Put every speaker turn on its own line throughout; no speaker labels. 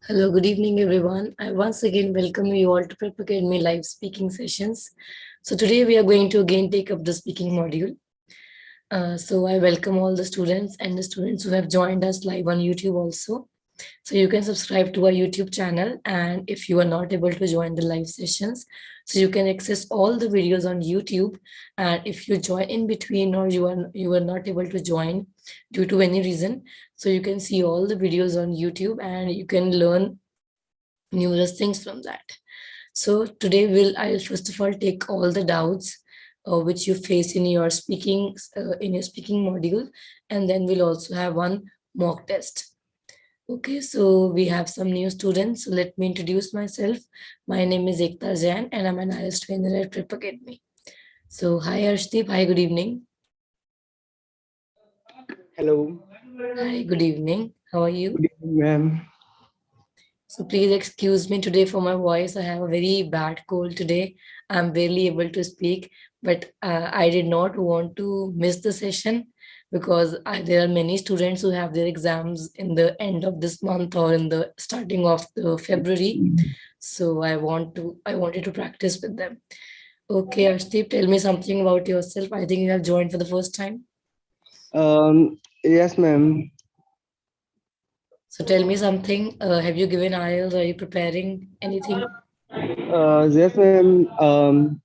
Hello, good evening, everyone. I once again welcome you all to Prepcademy live speaking sessions. So today we are going to again take up the speaking module. So I welcome all the students and the students who have joined us live on YouTube also. So you can subscribe to our YouTube channel, and if you are not able to join the live sessions, so you can access all the videos on YouTube. And if you join in between or you are not able to join due to any reason, so you can see all the videos on YouTube and you can learn numerous things from that. So today I'll first of all take all the doubts which you face in your speaking module, and then we'll also have one mock test. Okay, so we have some new students. So let me introduce myself. My name is Ekta Jain, and I'm an IELTS trainer at Prepcademy. So hi Arshdeep, hi, good evening.
Hello.
Hi, good evening. How are you?
Good evening, ma'am.
So please excuse me today for my voice. I have a very bad cold today. I'm barely able to speak, but I did not want to miss the session because there are many students who have their exams in the end of this month or in the starting of the February. So I wanted to practice with them. Okay, Ashdeep, tell me something about yourself. I think you have joined for the first time.
Yes, ma'am.
So tell me something. Have you given IELTS? Are you preparing anything?
Yes, ma'am.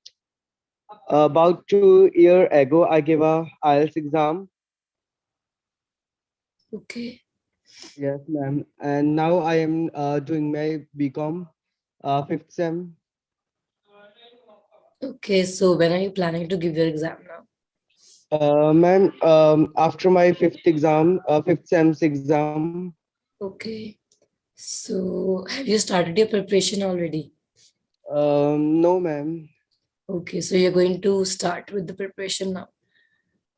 About 2 year ago, I gave a IELTS exam.
Okay.
Yes, ma'am. And now I am doing my BCom, fifth sem.
Okay, so when are you planning to give your exam now?
Ma'am, after my fifth sem's exam,
Okay, so have you started your preparation already?
no, ma'am.
Okay, so you're going to start with the preparation now.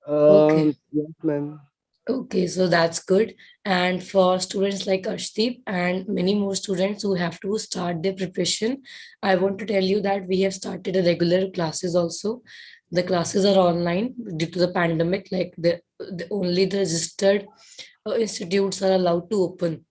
Okay,
Yes, ma'am.
okay, so that's good. And for students like Ashdeep and many more students who have to start their preparation, I want to tell you that we have started a regular classes also. The classes are online due to the pandemic, like the only the registered institutes are allowed to open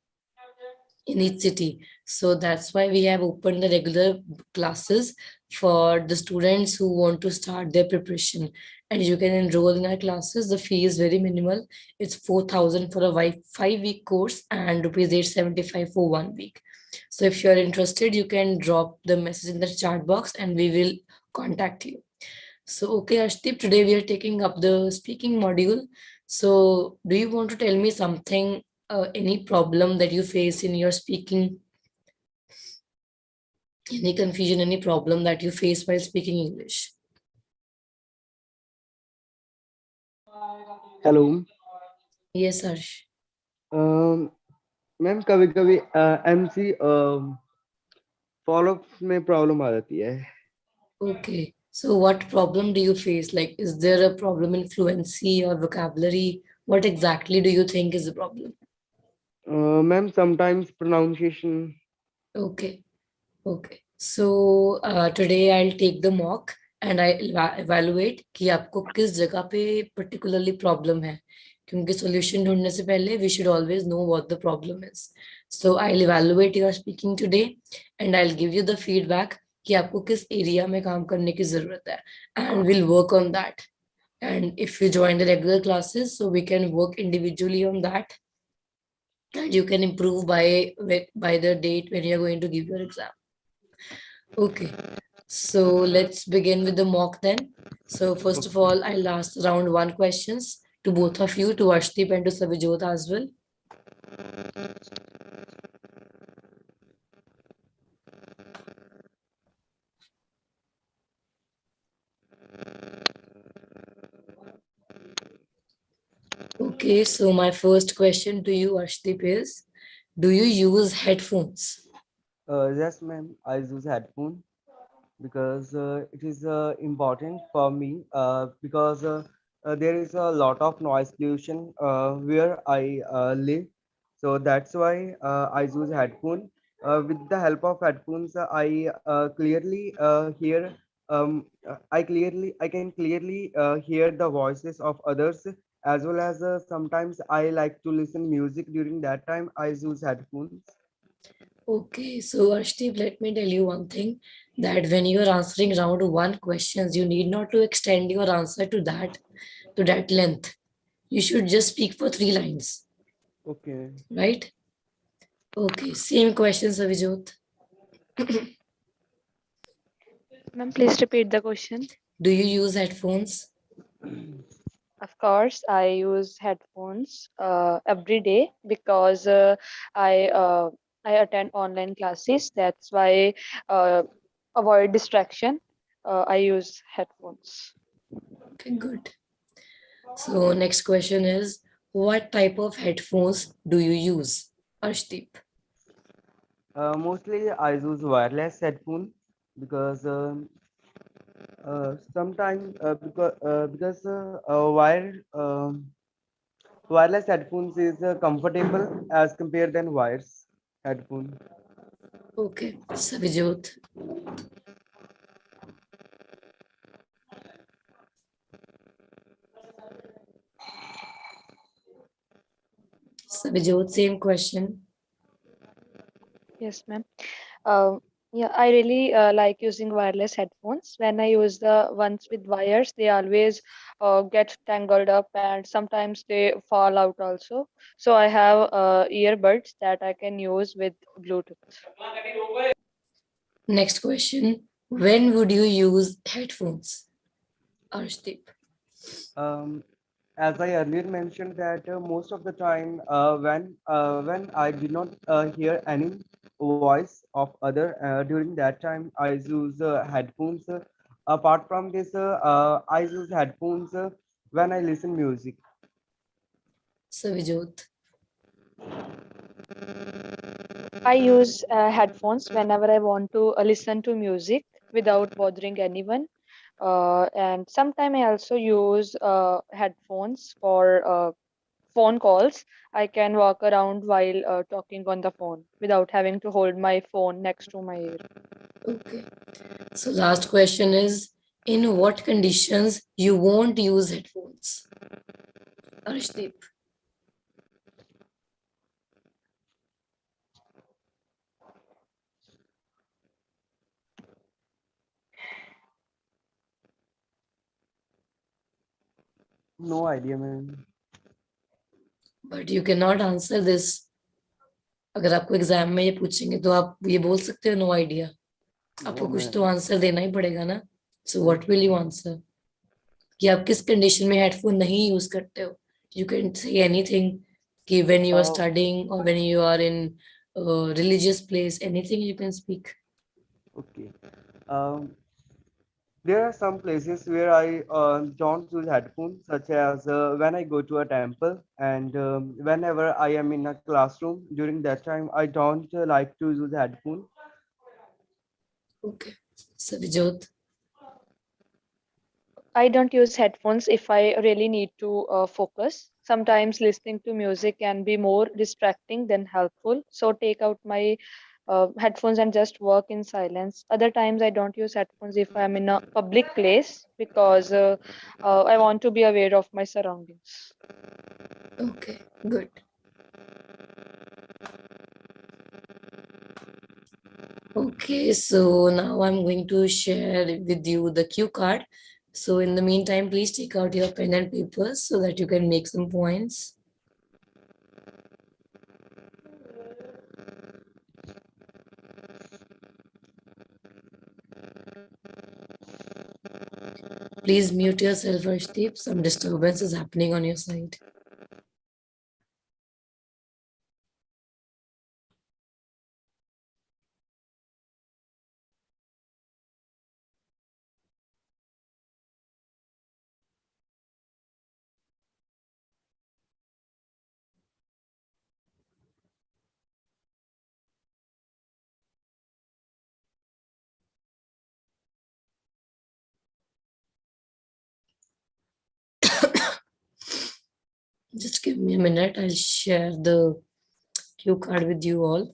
in each city. So that's why we have opened the regular classes for the students who want to start their preparation. And you can enroll in our classes. The fee is very minimal. It's 4,000 for a 5 week course and rupees 875 for 1 week. So if you're interested, you can drop the message in the chat box and we will contact you. So, okay, Ashdeep, today we are taking up the speaking module. So, do you want to tell me something, any problem that you face in your speaking, any confusion, any problem that you face while speaking English?
Hello.
Yes, Harsh.
Um, ma'am कभी कभी MC follow up में problem आ जाती है.
Okay. So, what problem do you face? Like, is there a problem in fluency or vocabulary? What exactly do you think is the problem?
Ma'am sometimes pronunciation.
Okay. Okay. So today I'll take the mock and I evaluate कि आपको किस जगह पे particularly problem है, क्योंकि solution ढूंढने से पहले we should always know what the problem is. So I'll evaluate your speaking today and I'll give you the feedback कि आपको किस area में काम करने की जरूरत है, and we'll work on that. And if you join the regular classes, so we can work individually on that and you can improve by the date when you're going to give your exam. Okay, so let's begin with the mock then. So first of all, I'll ask round one questions to both of you, to Ashdeep and to Savijot as well. Okay, so my first question to you, Ashdeep, is, do you use headphones?
Yes, ma'am. I use headphone because it is important for me because there is a lot of noise pollution where I live. So that's why I use headphone. With the help of headphones, I clearly hear. I can clearly hear the voices of others, as well as sometimes I like to listen music. During that time, I use headphones.
Okay, so Arshdeep, let me tell you one thing, that when you are answering round one questions, you need not to extend your answer to that length. You should just speak for 3 lines,
Okay.
right? Okay, same question, Savijot.
Ma'am, please repeat the question.
Do you use headphones?
Of course, I use headphones every day because I attend online classes. That's why uh, avoid distraction. I use headphones.
Okay, good. So next question is, what type of headphones do you use? Arshdeep.
Mostly I use wireless headphone because sometimes wireless headphones is comfortable as compared than wires headphone.
Okay, Savijot. Savijot, same question.
Yes, ma'am. Uh, yeah, I really like using wireless headphones. When I use the ones with wires, they always get tangled up and sometimes they fall out also. So I have earbuds that I can use with Bluetooth.
Next question, when would you use headphones? Arshdeep.
Um, as I earlier mentioned that most of the time when I did not hear any voice of other during that time I use headphones. Apart from this, I use headphones when I listen music.
Savijot.
I use headphones whenever I want to listen to music without bothering anyone. And sometimes I also use headphones for phone calls. I can walk around while talking on the phone without having to hold my phone next to my ear.
Okay. So last question is, in what conditions you won't use headphones? Arshdeep.
No idea, man.
But you cannot answer this. अगर आपको exam में ये पूछेंगे तो आप ये बोल सकते हो नो आइडिया. आपको
No,
कुछ तो
man.
आंसर देना ही पड़ेगा ना. So what will you answer? कि आप किस कंडीशन में हेडफोन नहीं यूज करते हो? यू कैन से एनीथिंग, कि when you are
uh,
studying और when you are in religious place, anything you can speak.
okay. um, There are some places where I don't use headphones, such as when I go to a temple and whenever I am in a classroom. During that time, I don't like to use headphones.
Okay. Savijot.
I don't use headphones if I really need to focus. Sometimes listening to music can be more distracting than helpful. So take out my headphones and just work in silence. Other times I don't use headphones if I'm in a public place because I want to be aware of my surroundings.
Okay, good. Okay, so now I'm going to share with you the cue card. So in the meantime, please take out your pen and papers so that you can make some points. Please mute yourself, Arshdeep. Some disturbance is happening on your side. Just give me a minute. I'll share the cue card with you all.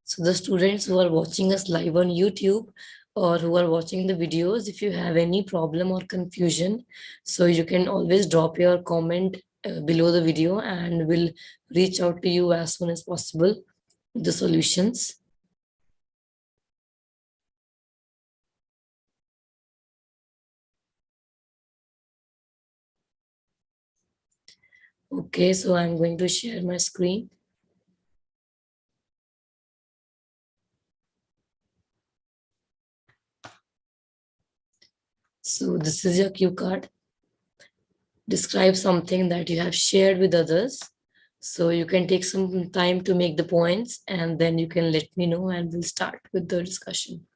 So the students who are watching us live on YouTube, or who are watching the videos, if you have any problem or confusion, so you can always drop your comment below the video, and we'll reach out to you as soon as possible with the solutions. Okay, so I'm going to share my screen. So this is your cue card. Describe something that you have shared with others. So you can take some time to make the points, and then you can let me know, and we'll start with the discussion.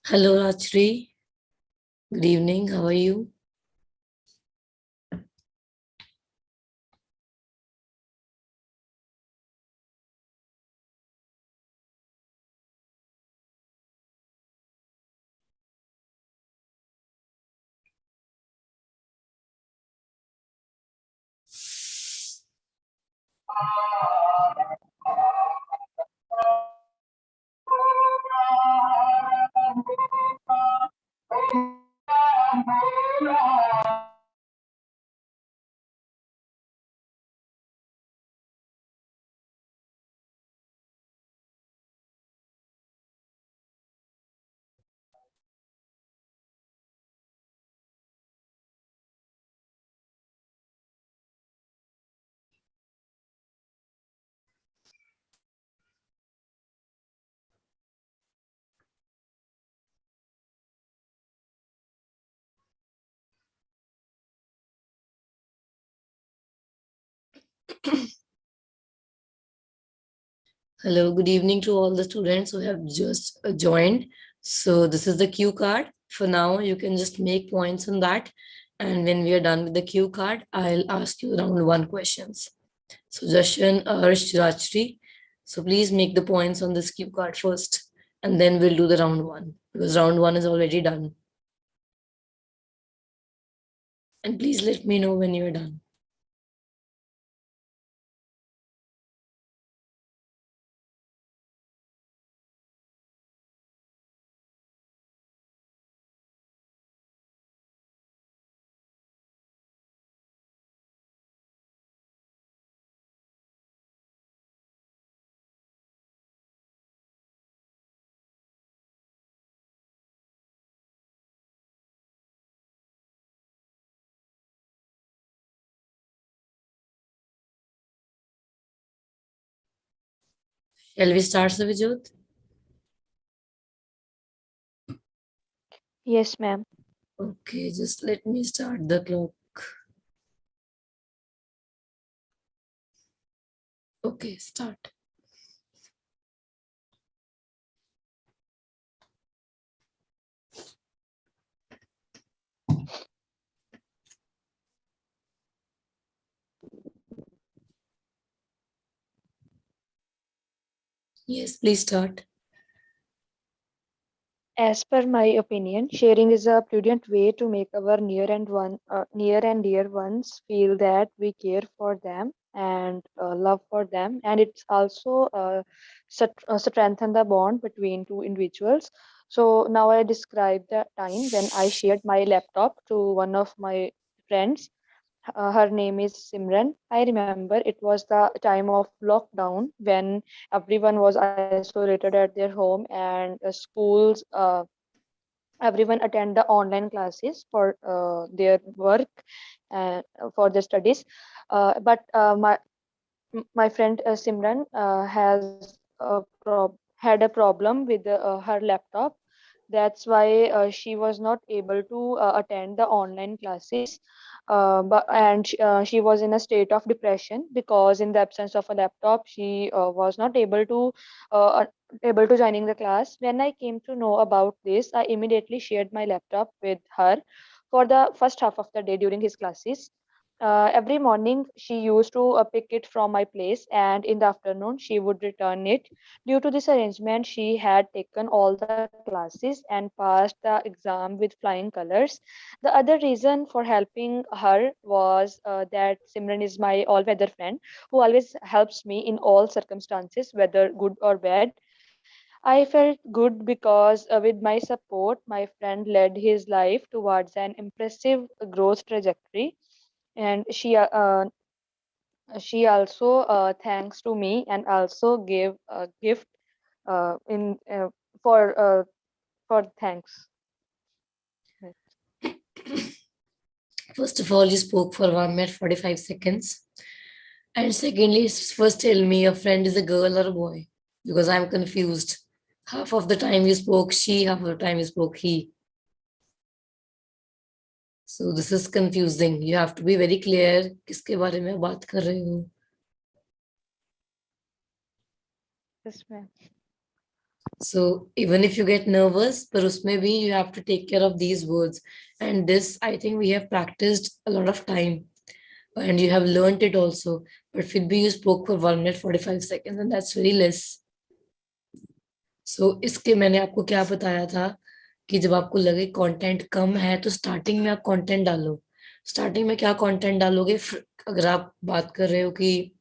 Hello, Rachri. Good evening. How are you? Hello, good evening to all the students who have just joined. So this is the cue card. For now, you can just make points on that. And when we are done with the cue card, I'll ask you round one questions. So Jashan, Arsh, Rachri. So please make the points on this cue card first, and then we'll do the round one, because round one is already done. And please let me know when you're done. Shall we start, Savijot?
Yes, ma'am.
Okay, just let me start the clock. Okay, start. Yes, please start.
As per my opinion, sharing is a prudent way to make our near and dear ones feel that we care for them and love for them, and it's also strengthen the bond between two individuals. So now I describe the time when I shared my laptop to one of my friends. Her name is Simran. I remember it was the time of lockdown when everyone was isolated at their home and schools. Everyone attend the online classes for their work and for their studies. But my friend Simran had a problem with her laptop. That's why she was not able to attend the online classes. She was in a state of depression because in the absence of a laptop, she was not uh, able to joining the class. When I came to know about this, I immediately shared my laptop with her for the first half of the day during his classes. Every morning, she used to pick it from my place, and in the afternoon, she would return it. Due to this arrangement, she had taken all the classes and passed the exam with flying colors. The other reason for helping her was that Simran is my all weather friend who always helps me in all circumstances, whether good or bad. I felt good because with my support, my friend led his life towards an impressive growth trajectory, and she also thanks to me and also gave a gift in for thanks.
First of all, you spoke for 1 minute 45 seconds. And secondly, first tell me your friend is a girl or a boy because I'm confused. Half of the time you spoke she, half of the time you spoke he. So this is confusing. You have to be very clear किसके बारे में बात कर रहे हो.
Yes, ma'am.
So even if you get nervous, पर उसमें भी you have to take care of these words. And this, I think we have practiced a lot of time and you have learned it also. But फिर भी you spoke for 1 minute 45 seconds and that's very less. इसके मैंने आपको क्या बताया था कि जब आपको लगे कंटेंट कम है तो स्टार्टिंग में आप कंटेंट डालो. स्टार्टिंग में क्या कंटेंट डालोगे? अगर आप बात कर रहे हो कि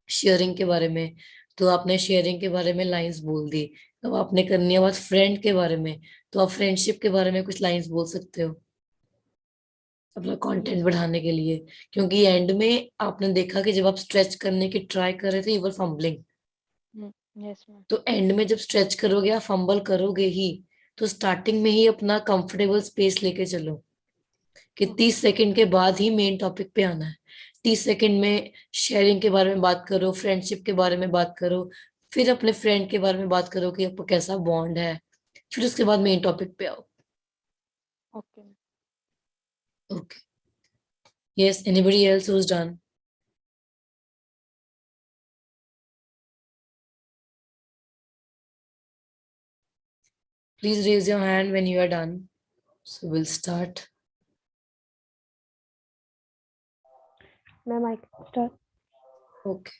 शेयरिंग के बारे में, तो आपने शेयरिंग के बारे में लाइंस बोल दी. अब आपने करनी है बात फ्रेंड के बारे में, तो आप फ्रेंडशिप के बारे में कुछ लाइंस बोल सकते हो अपना कंटेंट
Yes, ma'am.
बढ़ाने के लिए. क्योंकि एंड में आपने देखा कि जब आप स्ट्रेच करने की ट्राई कर रहे थे you were fumbling.
Yes, ma'am.
तो एंड में जब स्ट्रेच करोगे या फंबल करोगे ही, तो स्टार्टिंग में ही अपना कंफर्टेबल स्पेस लेके चलो कि
Okay.
30 सेकंड के बाद ही मेन टॉपिक पे आना है. 30 सेकंड में शेयरिंग के बारे में बात करो, फ्रेंडशिप के बारे में बात करो, फिर अपने फ्रेंड के बारे में बात करो कि आपको कैसा बॉन्ड है, फिर उसके बाद मेन टॉपिक पे आओ.
Okay.
Okay. Yes, anybody else who is done? Please raise your hand when you are done. So we'll start.
Ma'am, I can start.
Okay.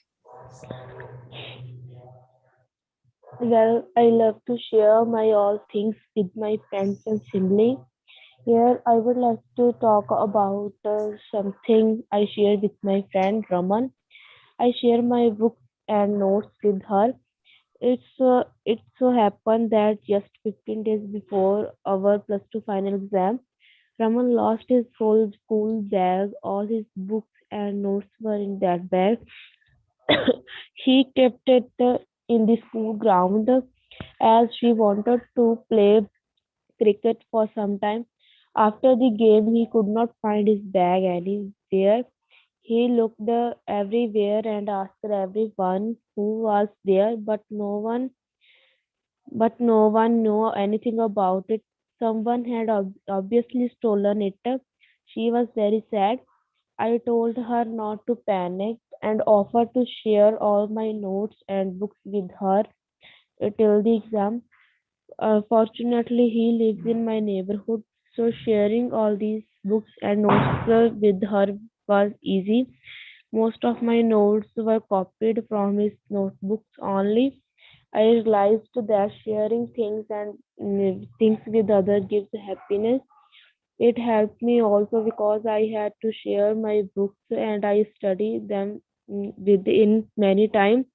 Well, I love to share my all things with my friends and siblings. Here, I would like to talk about something I share with my friend Raman. I share my books and notes with her. It so happened that just 15 days before our plus two final exam, Raman lost his whole school bag. All his books and notes were in that bag. He kept it in the school ground as she wanted to play cricket for some time. After the game, he could not find his bag anywhere. He looked everywhere and asked everyone who was there, but no one knew anything about it. Someone had obviously stolen it. She was very sad. I told her not to panic and offered to share all my notes and books with her till the exam. Fortunately, he lives in my neighborhood, so sharing all these books and notes with her was easy. Most of my notes were copied from his notebooks only. I realized that sharing things with others gives happiness. It helped me also because I had to share my books and I study them within many times.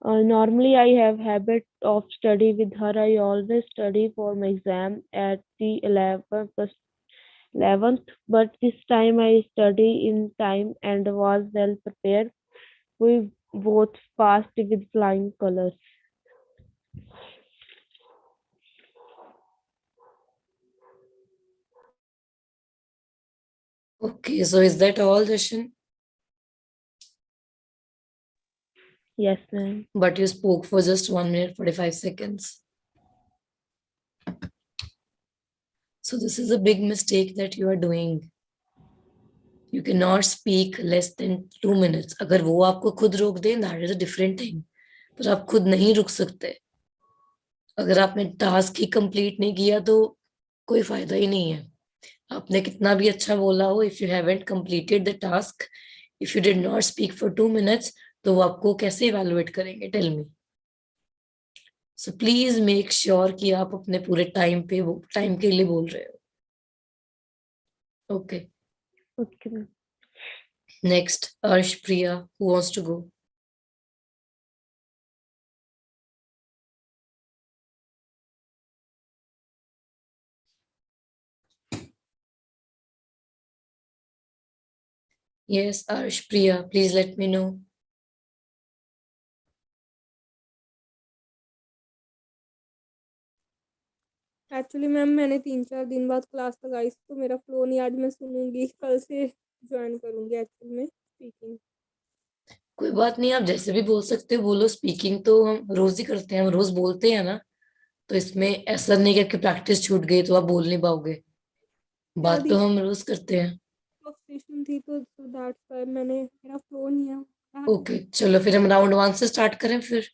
Normally, I have habit of study with her. I always study for my exam at the 11th, but this time I study in time and was well prepared. We both passed with flying colors.
Okay, so is that all, Jashan?
Yes, ma'am.
But you spoke for just 1 minute 45 seconds. So this is a big mistake that you are doing. You cannot speak less than 2 minutes. अगर वो आपको खुद रोक दें, that is a different thing. पर आप खुद नहीं रुक सकते. अगर आपने टास्क ही कंप्लीट नहीं किया तो कोई फायदा ही नहीं है. आपने कितना भी अच्छा बोला हो, if you haven't completed the task, if you did not speak for 2 minutes, तो वो आपको कैसे evaluate करेंगे? Tell me. So please make sure कि आप अपने पूरे टाइम पे वो टाइम के लिए बोल रहे हो. Okay.
Okay, ma'am.
Next, Arsh Priya, who wants to go? Yes, Arsh Priya, please let me know.
Actually ma'am मैंने 3-4 दिन बाद क्लास लगाई तो मेरा फ्लो नहीं, आज मैं सुनूंगी, कल से ज्वाइन करूंगी एक्चुअली में स्पीकिंग.
कोई बात नहीं, आप जैसे भी बोल सकते हो बोलो. स्पीकिंग तो हम रोज ही करते हैं, हम रोज बोलते हैं ना. तो इसमें ऐसा नहीं कि आपकी प्रैक्टिस छूट गई तो आप बोल नहीं पाओगे.
यार
बात तो हम रोज करते हैं.
स्टेशन थी तो दैट्स व्हाई मैंने, मेरा फ्लो नहीं है.
ओके, चलो फिर हम राउंड 1 से स्टार्ट करें फिर.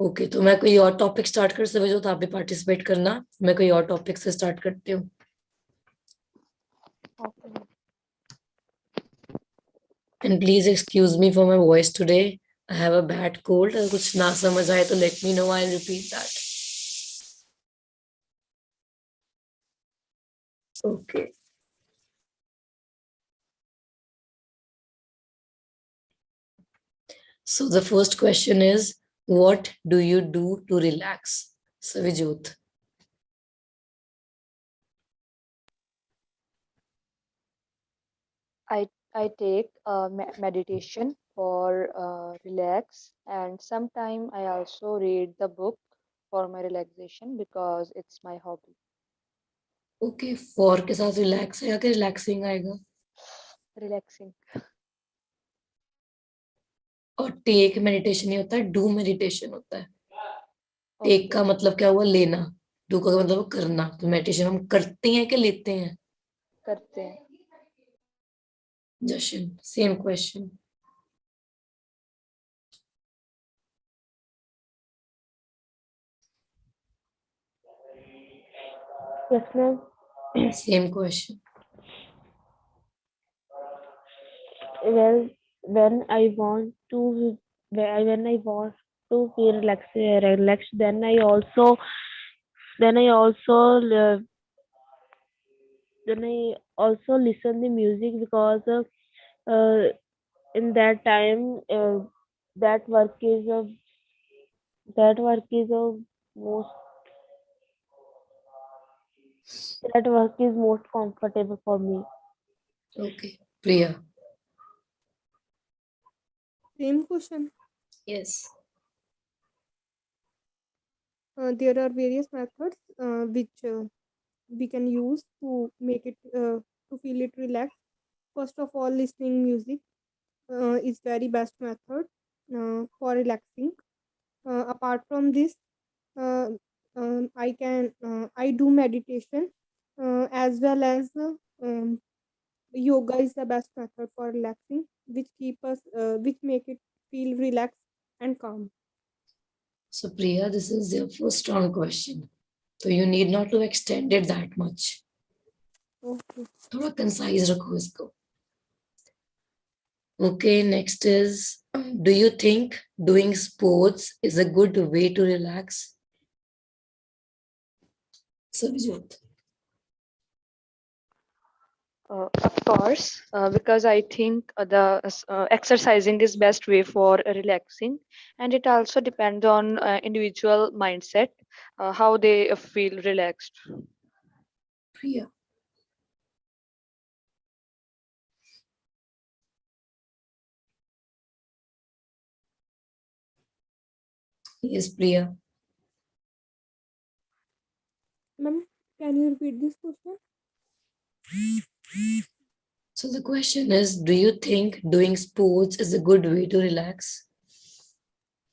ओके, तो मैं कोई और टॉपिक स्टार्ट कर सकती हूँ तो आप भी पार्टिसिपेट करना. मैं कोई और टॉपिक से स्टार्ट करती हूँ.
Okay.
And please excuse me for my voice today. I have a bad cold. अगर कुछ ना समझ आए तो let me know. I'll repeat that. Okay. So the first question is, what do you do to relax? Savijot.
I take meditation for relax, and sometime I also read the book for my relaxation because it's my hobby.
Okay, for के साथ relax है या कि relaxing आएगा?
Relaxing.
और take meditation नहीं होता है, do meditation होता है. Take
Okay.
का मतलब क्या हुआ? लेना. Do का मतलब करना. तो meditation हम करते हैं कि लेते हैं?
करते हैं.
Jashan, same question.
Yes, ma'am.
Same question.
Well, when I want to, when I want to feel relaxed, then I also, uh, then I also listen the music because in that time, that work is a that work is a most that work is most comfortable for me.
Okay, Priya.
Same question.
Yes.
There are various methods which we can use to make it to feel it relaxed. first of all, listening music is very best method for relaxing. Apart from this, uh, I do meditation as well as yoga is the best method for relaxing, which make it feel relaxed and calm.
So Priya, this is your first strong question. So you need not to extend it that much.
Okay.
थोड़ा concise रखो इसको. Okay, next is, do you think doing sports is a good way to relax? Savijot.
Of course, because I think the exercising is best way for relaxing, and it also depends on individual mindset, how they feel relaxed.
Priya. Yes, Priya.
Ma'am, can you repeat this question?
So the question is, do you think doing sports is a good way to relax?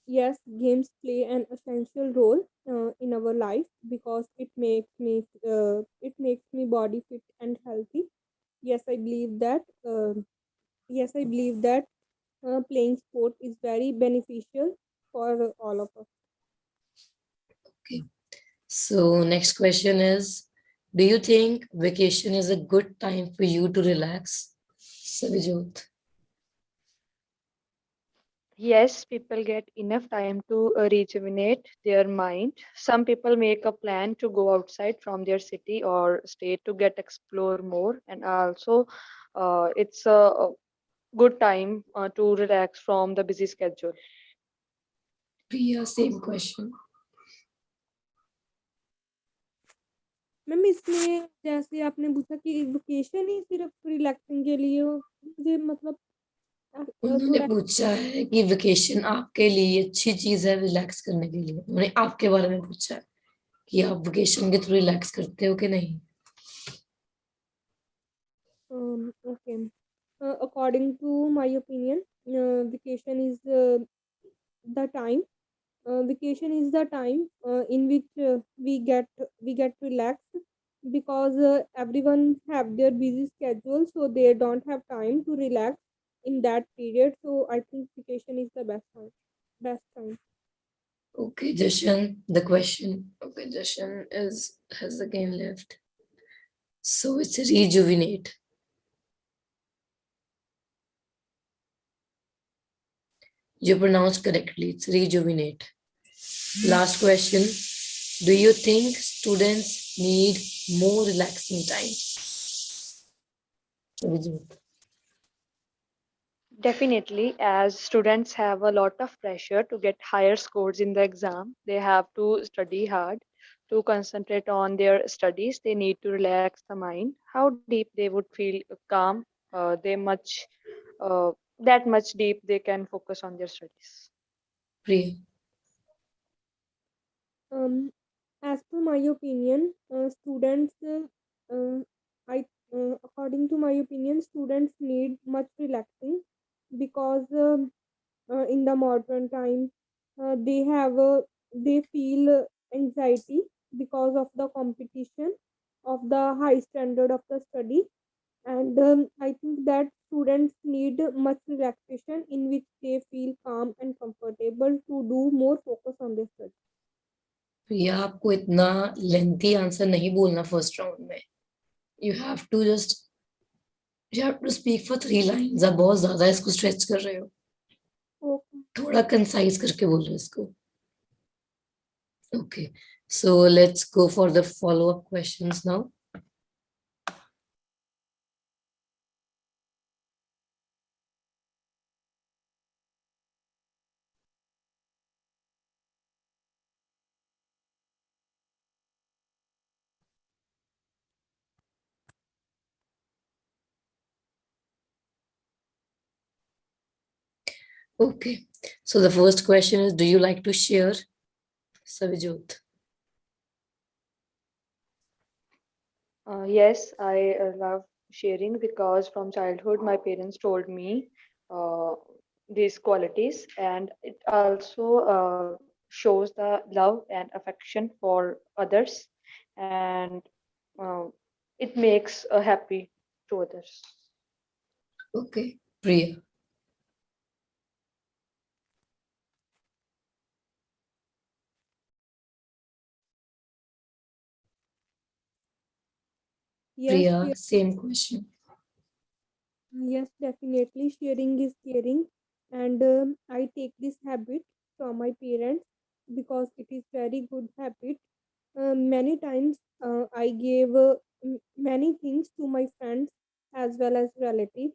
Yes, games play an essential role in our life because it makes me body fit and healthy. Yes, I believe that. Yes, I believe that playing sport is very beneficial for all of us.
Okay. So next question is, do you think vacation is a good time for you to relax? Savijot.
Yes, people get enough time to rejuvenate their mind. Some people make a plan to go outside from their city or state to get explore more, and also it's a good time to relax from the busy schedule.
Priya, same question.
Ma'am इसमें जैसे आपने पूछा कि vacation ही सिर्फ relaxing के लिए हो, मुझे मतलब
उन्होंने
थोड़ा
पूछा है कि वेकेशन आपके लिए अच्छी चीज है रिलैक्स करने के लिए. उन्होंने आपके बारे में पूछा है कि आप वेकेशन के थ्रू रिलैक्स करते हो कि नहीं.
okay. According to my opinion, vacation is the time. Vacation is the time in which we get relaxed because everyone have their busy schedule, so they don't have time to relax in that period. So I think vacation is the best time. Best time.
Okay, Jashan, the question. Okay, Jashan has again left. So it's rejuvenate. You pronounced correctly. It's rejuvenate. Last question. Do you think students need more relaxing time? Savijot.
Definitely, as students have a lot of pressure to get higher scores in the exam, they have to study hard to concentrate on their studies. They need to relax the mind. How deep they would feel calm, that much deep they can focus on their studies.
Priya.
As per my opinion, students, I according to my opinion, students need much relaxing because in the modern time they feel anxiety because of the competition of the high standard of the study, and I think that students need much relaxation in which they feel calm and comfortable to do more focus on their study.
प्रिया आपको इतना lengthy answer नहीं बोलना first round में. You have to just you have to speak for 3 lines. आप बहुत ज्यादा इसको stretch कर रहे हो.
Okay.
थोड़ा कंसाइज करके बोलो इसको. Okay, so let's go for the follow-up questions now. Okay, so the first question is, do you like to share? Savijot.
Yes, I love sharing because from childhood my parents told me uh, these qualities, and it also shows the love and affection for others, and uh, it makes happy to others.
Okay, Priya.
Yes,
Priya, same question.
yes, definitely. Sharing is caring, and I take this habit from my parents because it is very good habit. Many times I gave many things to my friends as well as relatives.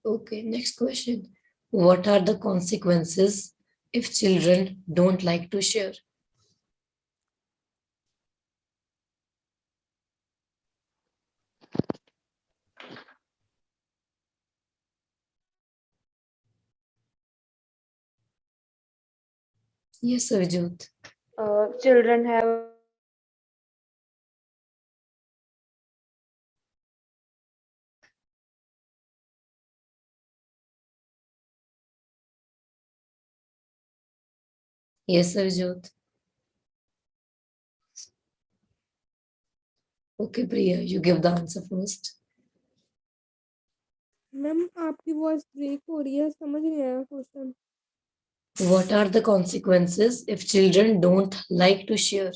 Okay, next question. What are the consequences if children don't like to share? Yes, Avijot.
Children have
Yes, Avijot. Okay, Priya, you give the answer first.
Ma'am आपकी voice break हो रही है समझ नहीं आया question
What are the consequences if children don't like to share?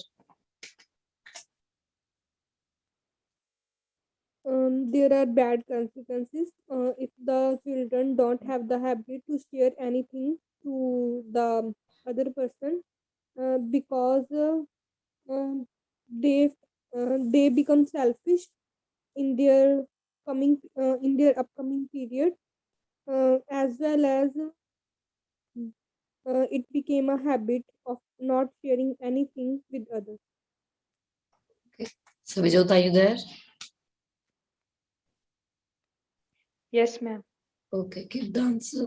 there are bad consequences if the children don't have the habit to share anything to the other person because um, they they become selfish in their in their upcoming period as well as it became a habit of not sharing anything with others.
Okay. So, Avijot, are you there?
yes, ma'am.
Okay, give the answer.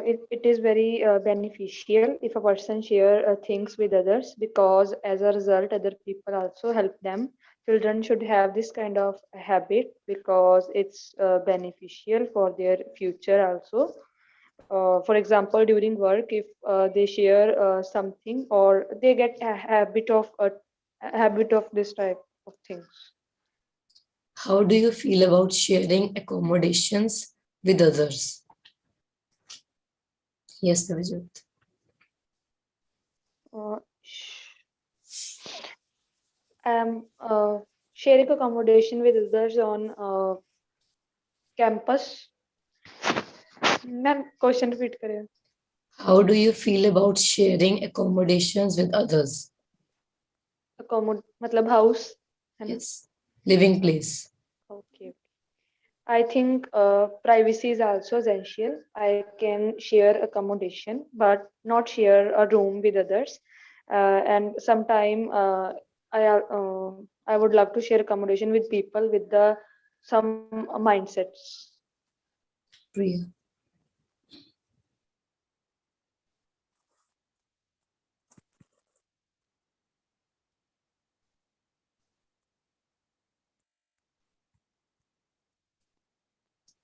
It is very beneficial if a person share things with others, because as a result other people also help them. Children should have this kind of habit because it's beneficial for their future also. For example, during work, if they share something, or they get a habit of this type of things.
How do you feel about sharing accommodations with others? Yes, Avijot.
uh, I'm sharing accommodation with others on campus. Ma'am question repeat करें.
How do you feel about sharing accommodations with others?
मतलब house है ना.
Yes, living place.
Okay. I think privacy is also essential. I can share accommodation but not share a room with others, and sometime I would love to share accommodation with people with the some mindsets.
Priya.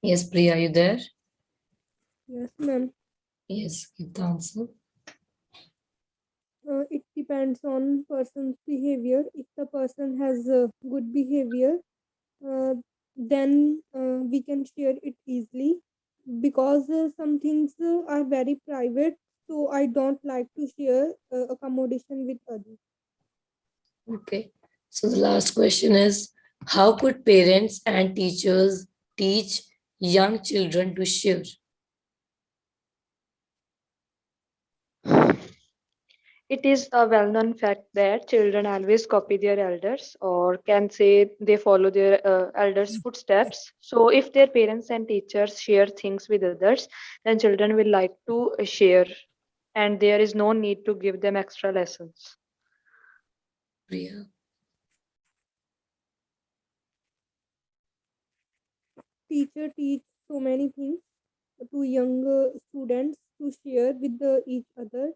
Yes, Priya, are you there?
Yes, ma'am.
Yes, give the answer.
It depends on person's behavior. If the person has good behavior, uh, then we can share it easily because some things are very private. So I don't like to share accommodation with others.
Okay. So the last question is, how could parents and teachers teach young children to share?
It is a well known fact that children always copy their elders, or can say they follow their elders' footsteps. So, if their parents and teachers share things with others, then children will like to share, and there is no need to give them extra lessons.
Priya.
Teacher teach so many things to young students to share with each other,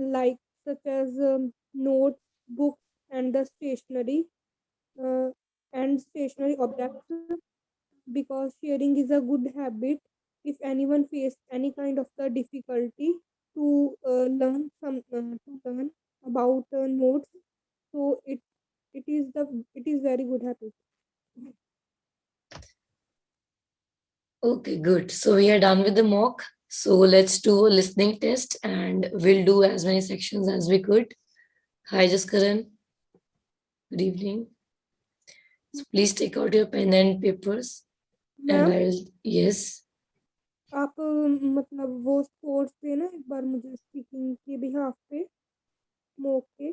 like such as notes, books, and the stationery. and stationary objects, because sharing is a good habit. If anyone face any kind of the difficulty to learn about notes, so it is very good habit.
Okay, good. So we are done with the mock. So let's do a listening test and we'll do as many sections as we could. Hi, Jaskaran. Good evening. So please take out your pen and papers. And
ma'am
I'll, yes.
आप मतलब वो sports देना एक बार मुझे speaking के behalf पे mock के.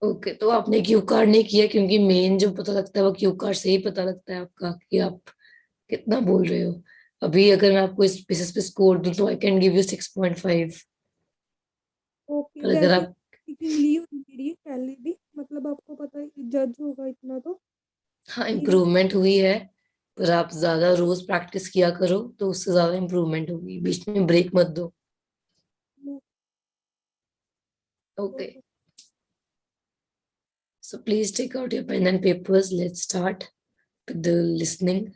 Okay, तो आपने क्यू कार्ड नहीं किया क्योंकि मेन जो पता लगता है वो क्यू कार्ड से ही पता लगता है आपका कि आप कितना बोल रहे हो. अभी अगर मैं आपको इस बेसिस पे स्कोर दूं तो I can give you 6.5.
Okay,
पर अगर
वैसे
आप
स्पीकिंग ली हुई मेरी पहले भी, मतलब आपको पता है जज होगा इतना तो.
हाँ इम्प्रूवमेंट हुई है, पर आप ज्यादा रोज प्रैक्टिस किया करो तो उससे ज्यादा इम्प्रूवमेंट होगी. बीच में ब्रेक मत दो. Okay, so please take out your pen and papers. Let's start with the listening.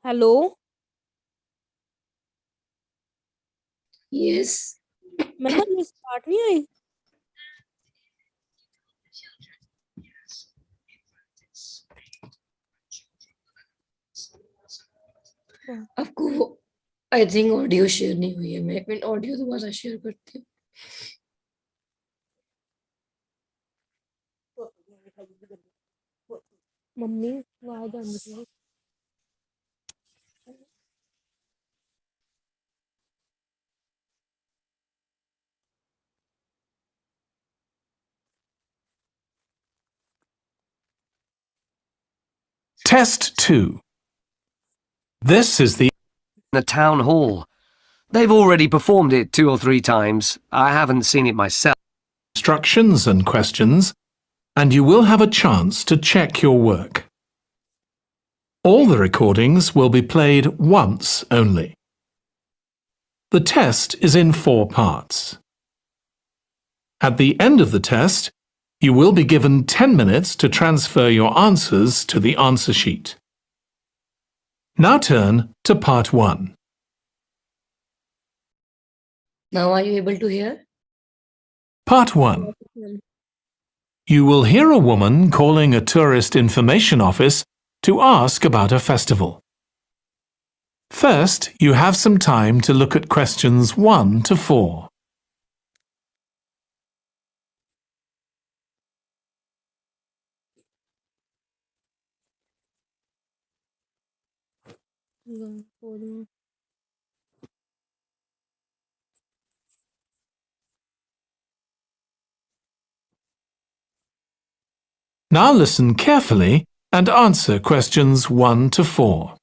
Hello
Yes.
Ma'am, ये स्टार्ट नहीं आई.
आपको आई थिंक ऑडियो शेयर नहीं हुई है. मैं एक मिनट ऑडियो दोबारा शेयर करती हूँ.
मम्मी आवाज आनी चाहिए.
Test 2. This is the
town hall. They've already performed it 2 or 3 times. I haven't seen it myself.
instructions and questions, and you will have a chance to check your work. All the recordings will be played once only. The test is in 4 parts. At the end of the test, you will be given 10 minutes to transfer your answers to the answer sheet. Now turn to part 1.
Now are you able to hear?
Part 1.
ma'am.
You will hear a woman calling a tourist information office to ask about a festival. First, you have some time to look at questions 1 to 4.
Hold on.
Now listen carefully and answer questions 1 to 4.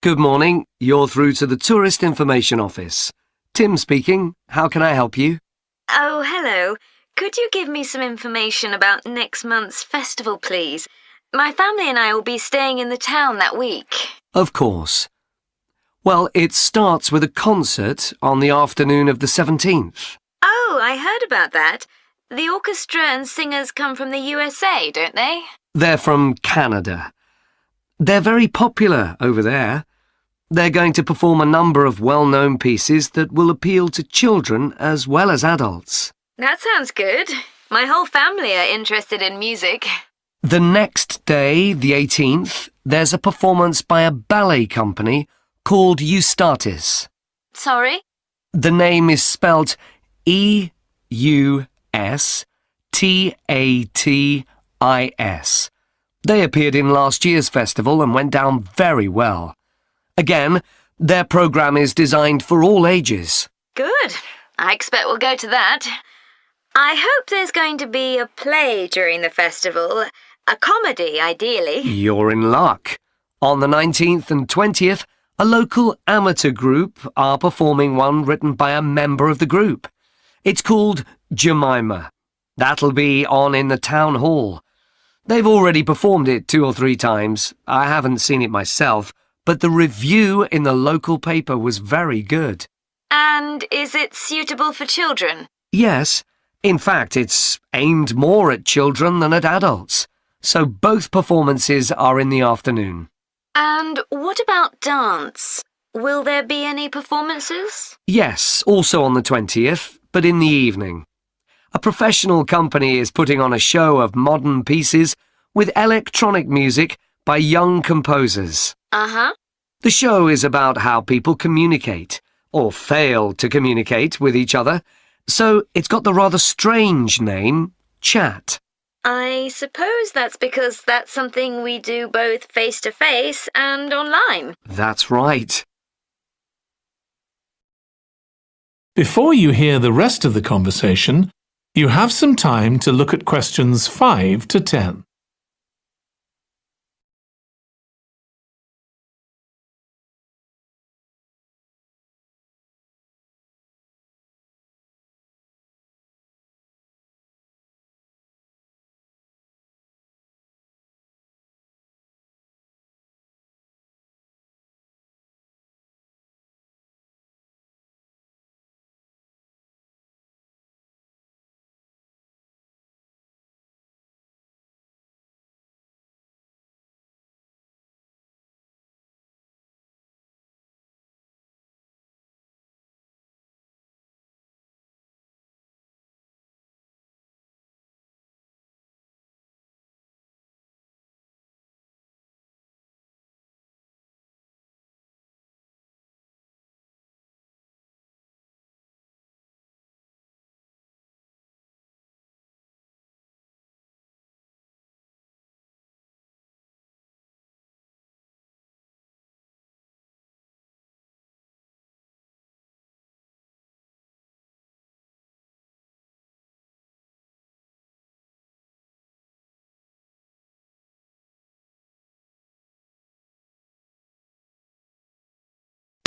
Good morning. You're through to the Tourist Information Office. Tim speaking. How can I help you?
Oh, hello. Could you give me some information about next month's festival, please? My family and I will be staying in the town that week.
Of course. Well, it starts with a concert on the afternoon of the 17th.
Oh, I heard about that. The orchestra and singers come from the USA, don't they?
They're from Canada. They're very popular over there. They're going to perform a number of well-known pieces that will appeal to children as well as adults.
That sounds good. My whole family are interested in music.
The next day, the 18th, there's a performance by a ballet company called Eustatis.
Sorry?
The name is spelt Eustatis. They appeared in last year's festival and went down very well. Again, their programme is designed for all ages.
Good. I expect we'll go to that. I hope there's going to be a play during the festival. A comedy, ideally.
You're in luck. On the 19th and 20th, a local amateur group are performing one written by a member of the group. It's called Jemima. That'll be on in the town hall. They've already performed it 2 or 3 times. I haven't seen it myself, but the review in the local paper was very good.
And is it suitable for children?
Yes. In fact, it's aimed more at children than at adults. So both performances are in the afternoon.
And what about dance? Will there be any performances?
Yes, also on the 20th, but in the evening. A professional company is putting on a show of modern pieces with electronic music by young composers.
Uh-huh.
The show is about how people communicate, or fail to communicate with each other, so it's got the rather strange name, Chat.
I suppose that's because that's something we do both face-to-face and online.
That's right.
Before you hear the rest of the conversation, you have some time to look at questions 5 to 10.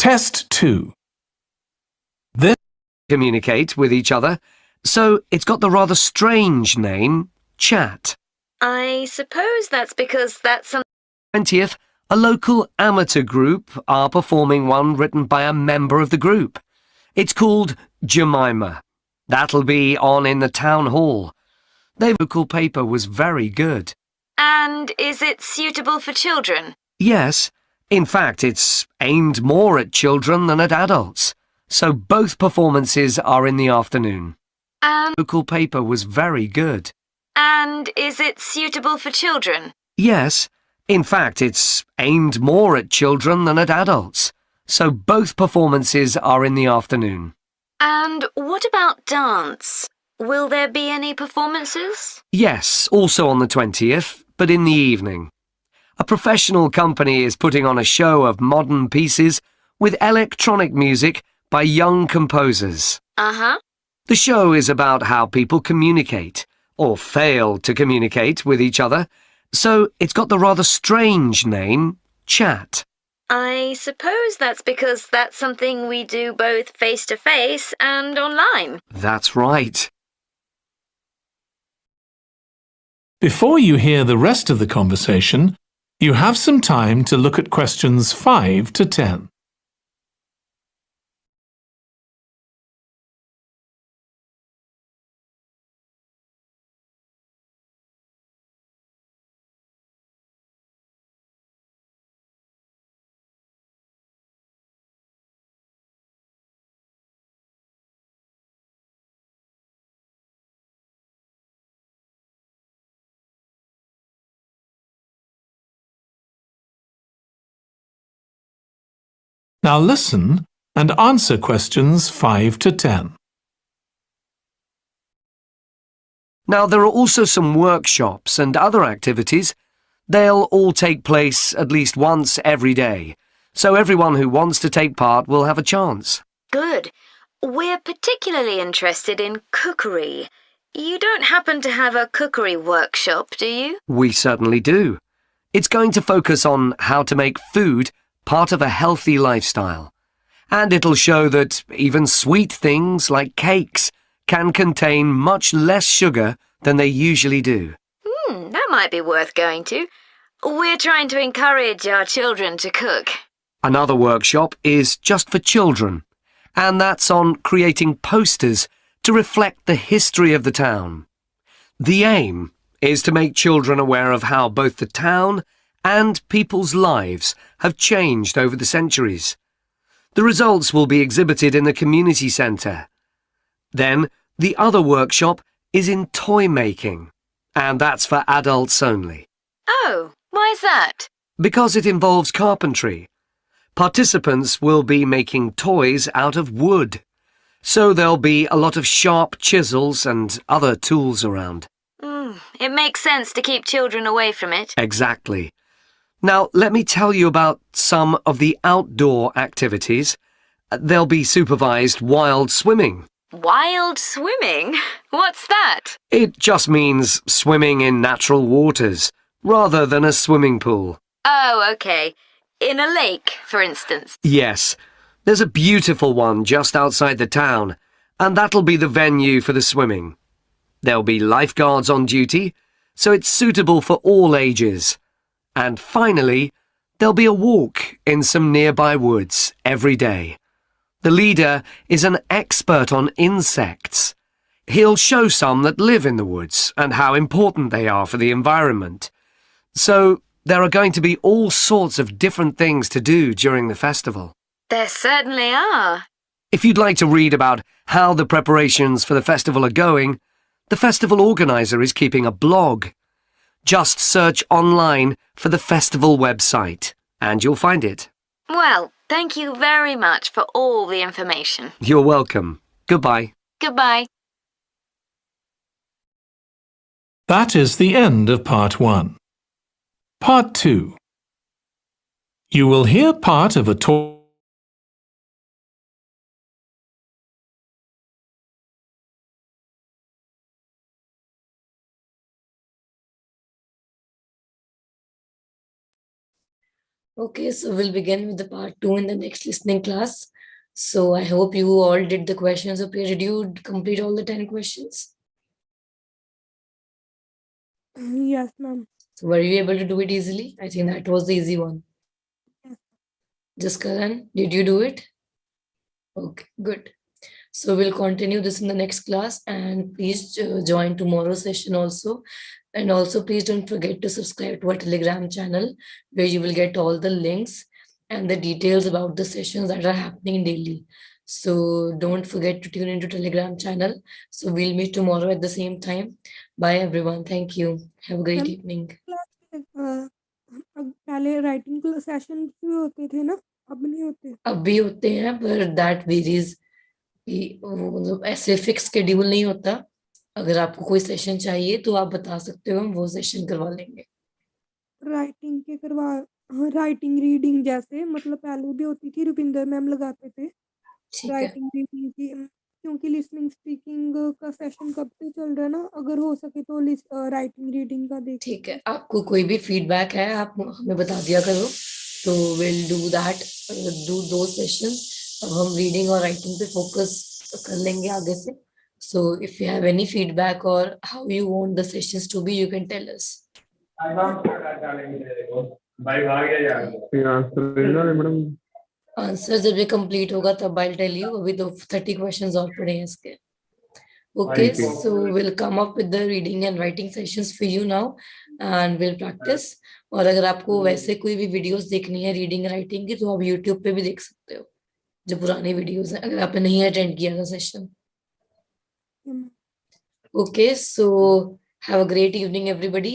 Test 2. This
communicate with each other, so it's got the rather strange name, chat.
I suppose that's because that's something.
20th, a local amateur group are performing one written by a member of the group. It's called Jemima. That'll be on in the town hall. Their local paper was very good.
And is it suitable for children?
Yes, in fact, it's aimed more at children than at adults. So both performances are in the afternoon. Local paper was very good.
And is it suitable for children?
Yes, in fact, it's aimed more at children than at adults. So both performances are in the afternoon.
And what about dance? Will there be any performances?
Yes, also on the 20th, but in the evening. A professional company is putting on a show of modern pieces with electronic music by young composers.
Uh-huh.
The show is about how people communicate, or fail to communicate with each other, so it's got the rather strange name, chat.
I suppose that's because that's something we do both face-to-face and online.
That's right.
Before you hear the rest of the conversation, you have some time to look at questions 5 to 10. Now listen and answer questions 5 to 10.
Now, there are also some workshops and other activities. They'll all take place at least once every day, so everyone who wants to take part will have a chance.
Good. We're particularly interested in cookery. You don't happen to have a cookery workshop, do you?
We certainly do. It's going to focus on how to make food part of a healthy lifestyle. And it'll show that even sweet things like cakes can contain much less sugar than they usually do.
That might be worth going to. We're trying to encourage our children to cook.
Another workshop is just for children, and that's on creating posters to reflect the history of the town. The aim is to make children aware of how both the town and people's lives have changed over the centuries. The results will be exhibited in the community centre. Then, the other workshop is in toy making, and that's for adults only.
Oh, why's that?
Because it involves carpentry. Participants will be making toys out of wood, so there'll be a lot of sharp chisels and other tools around.
It makes sense to keep children away from it.
Exactly. Now, let me tell you about some of the outdoor activities. There'll be supervised wild swimming.
Wild swimming? What's that?
It just means swimming in natural waters, rather than a swimming pool.
Oh, okay. In a lake, for instance.
Yes, there's a beautiful one just outside the town, and that'll be the venue for the swimming. There'll be lifeguards on duty, so it's suitable for all ages. And finally, there'll be a walk in some nearby woods every day. The leader is an expert on insects. He'll show some that live in the woods and how important they are for the environment. So there are going to be all sorts of different things to do during the festival.
There certainly are.
If you'd like to read about how the preparations for the festival are going, the festival organizer is keeping a blog. Just search online for the festival website, and you'll find it.
Well, thank you very much for all the information.
You're welcome. Goodbye.
Goodbye.
That is the end of Part 1. Part 2. You will hear part of a talk.
Okay, so we'll begin with the part 2 in the next listening class. So I hope you all did the questions up here. Did you complete all the 10 questions?
Yes, ma'am.
So were you able to do it easily? I think that was the easy one.
Yes.
Just Karan, did you do it? Okay, good. So we'll continue this in the next class, and please join tomorrow's session also. And also please don't forget to subscribe to our Telegram channel where you will get all the links and the details about the sessions that are happening daily. So don't forget to tune into Telegram channel. So we'll meet tomorrow at the same time. Bye everyone. Thank you. Have a great
ma'am
evening.
Class अब पहले writing session भी होते थे ना, अब नहीं होते।
अब भी होते हैं पर दैट वेरीज, मतलब ऐसे फिक्स शेड्यूल नहीं होता। अगर आपको कोई सेशन चाहिए तो आप बता सकते हो, हम वो सेशन करवा लेंगे।
राइटिंग के करवा राइटिंग रीडिंग जैसे, मतलब पहले भी होती थी, रुपिंदर मैम लगाते थे
ठीक है,
राइटिंग रीडिंग की। क्योंकि लिसनिंग स्पीकिंग का सेशन कब से चल रहा है ना, अगर हो सके तो राइटिंग रीडिंग का देख
ठीक है।
लीजिए।
आपको कोई भी फीडबैक है आप हमें बता दिया करो, तो विल डू दैट, डू दो सेशंस। अब हम रीडिंग और राइटिंग पे फोकस कर लेंगे आगे से। So if you have any feedback और how you want the sessions to be, you can tell us. Answer जब ये कंप्लीट होगा तब आई टेल यू। अभी तो 30 क्वेश्चंस और पड़े हैं इसके। Okay, so we'll come up with the reading and writing sessions for you now and we'll practice. और अगर आपको वैसे कोई भी वीडियोस देखनी है रीडिंग राइटिंग की तो आप यूट्यूब पे भी देख सकते हो, जो पुरानी वीडियोस हैं, अगर आपने नहीं अटेंड किया था session. Okay, so have a great evening everybody.